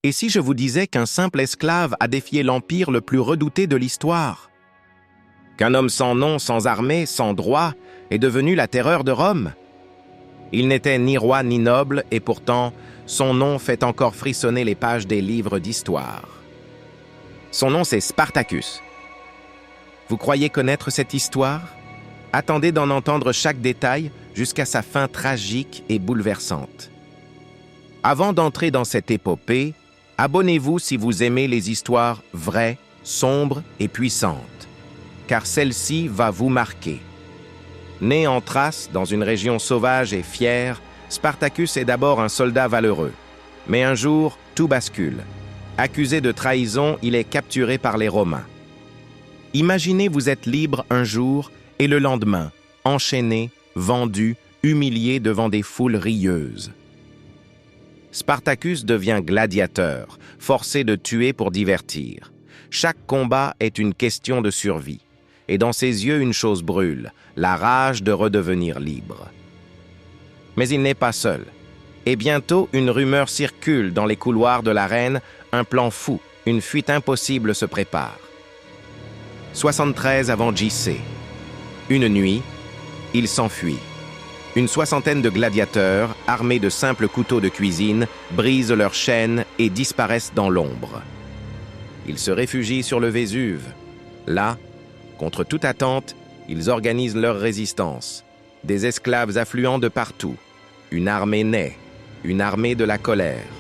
Et si je vous disais qu'un simple esclave a défié l'empire le plus redouté de l'histoire? Qu'un homme sans nom, sans armée, sans droit, est devenu la terreur de Rome? Il n'était ni roi ni noble, et pourtant, son nom fait encore frissonner les pages des livres d'histoire. Son nom, c'est Spartacus. Vous croyez connaître cette histoire? Attendez d'en entendre chaque détail jusqu'à sa fin tragique et bouleversante. Avant d'entrer dans cette épopée, abonnez-vous si vous aimez les histoires vraies, sombres et puissantes, car celle-ci va vous marquer. Né en Thrace, dans une région sauvage et fière, Spartacus est d'abord un soldat valeureux. Mais un jour, tout bascule. Accusé de trahison, il est capturé par les Romains. Imaginez vous êtes libre un jour et le lendemain, enchaîné, vendu, humilié devant des foules rieuses. Spartacus devient gladiateur, forcé de tuer pour divertir. Chaque combat est une question de survie. Et dans ses yeux, une chose brûle, la rage de redevenir libre. Mais il n'est pas seul. Et bientôt, une rumeur circule dans les couloirs de l'arène, un plan fou, une fuite impossible se prépare. 73 avant JC. Une nuit, il s'enfuit. Une soixantaine de gladiateurs, armés de simples couteaux de cuisine, brisent leurs chaînes et disparaissent dans l'ombre. Ils se réfugient sur le Vésuve. Là, contre toute attente, ils organisent leur résistance. Des esclaves affluent de partout. Une armée naît, une armée de la colère.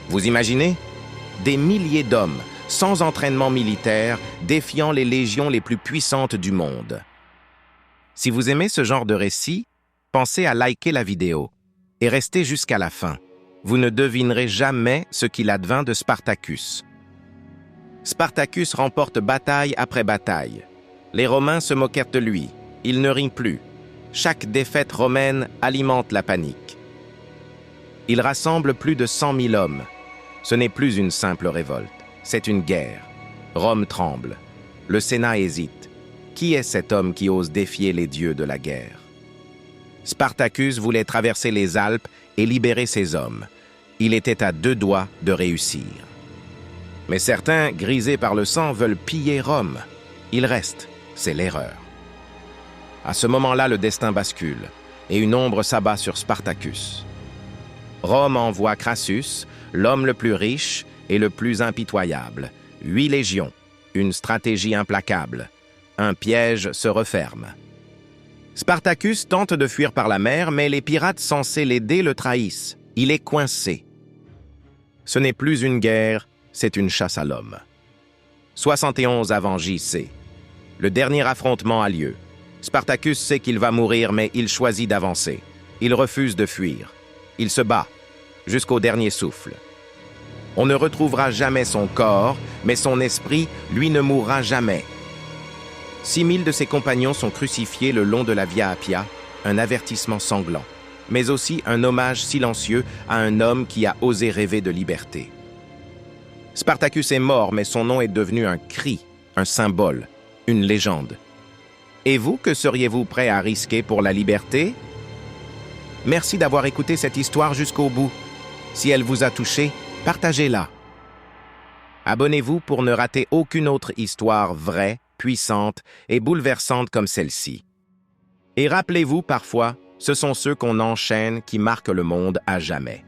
Vous imaginez? Des milliers d'hommes, sans entraînement militaire, défiant les légions les plus puissantes du monde. Si vous aimez ce genre de récit, pensez à liker la vidéo et restez jusqu'à la fin. Vous ne devinerez jamais ce qu'il advint de Spartacus. Spartacus remporte bataille après bataille. Les Romains se moquèrent de lui. Il ne rit plus. Chaque défaite romaine alimente la panique. Il rassemble plus de 100 000 hommes. Ce n'est plus une simple révolte, c'est une guerre. Rome tremble. Le Sénat hésite. Qui est cet homme qui ose défier les dieux de la guerre? Spartacus voulait traverser les Alpes et libérer ses hommes. Il était à 2 doigts de réussir. Mais certains, grisés par le sang, veulent piller Rome. Il reste, c'est l'erreur. À ce moment-là, le destin bascule, et une ombre s'abat sur Spartacus. Rome envoie Crassus, l'homme le plus riche et le plus impitoyable. 8 légions, une stratégie implacable. Un piège se referme. Spartacus tente de fuir par la mer, mais les pirates censés l'aider le trahissent. Il est coincé. Ce n'est plus une guerre, c'est une chasse à l'homme. 71 avant JC. Le dernier affrontement a lieu. Spartacus sait qu'il va mourir, mais il choisit d'avancer. Il refuse de fuir. Il se bat, jusqu'au dernier souffle. On ne retrouvera jamais son corps, mais son esprit, lui, ne mourra jamais. 6000 de ses compagnons sont crucifiés le long de la Via Appia, un avertissement sanglant, mais aussi un hommage silencieux à un homme qui a osé rêver de liberté. Spartacus est mort, mais son nom est devenu un cri, un symbole, une légende. Et vous, que seriez-vous prêt à risquer pour la liberté? Merci d'avoir écouté cette histoire jusqu'au bout. Si elle vous a touché, partagez-la. Abonnez-vous pour ne rater aucune autre histoire vraie, puissante et bouleversante comme celle-ci. Et rappelez-vous, parfois, ce sont ceux qu'on enchaîne qui marquent le monde à jamais.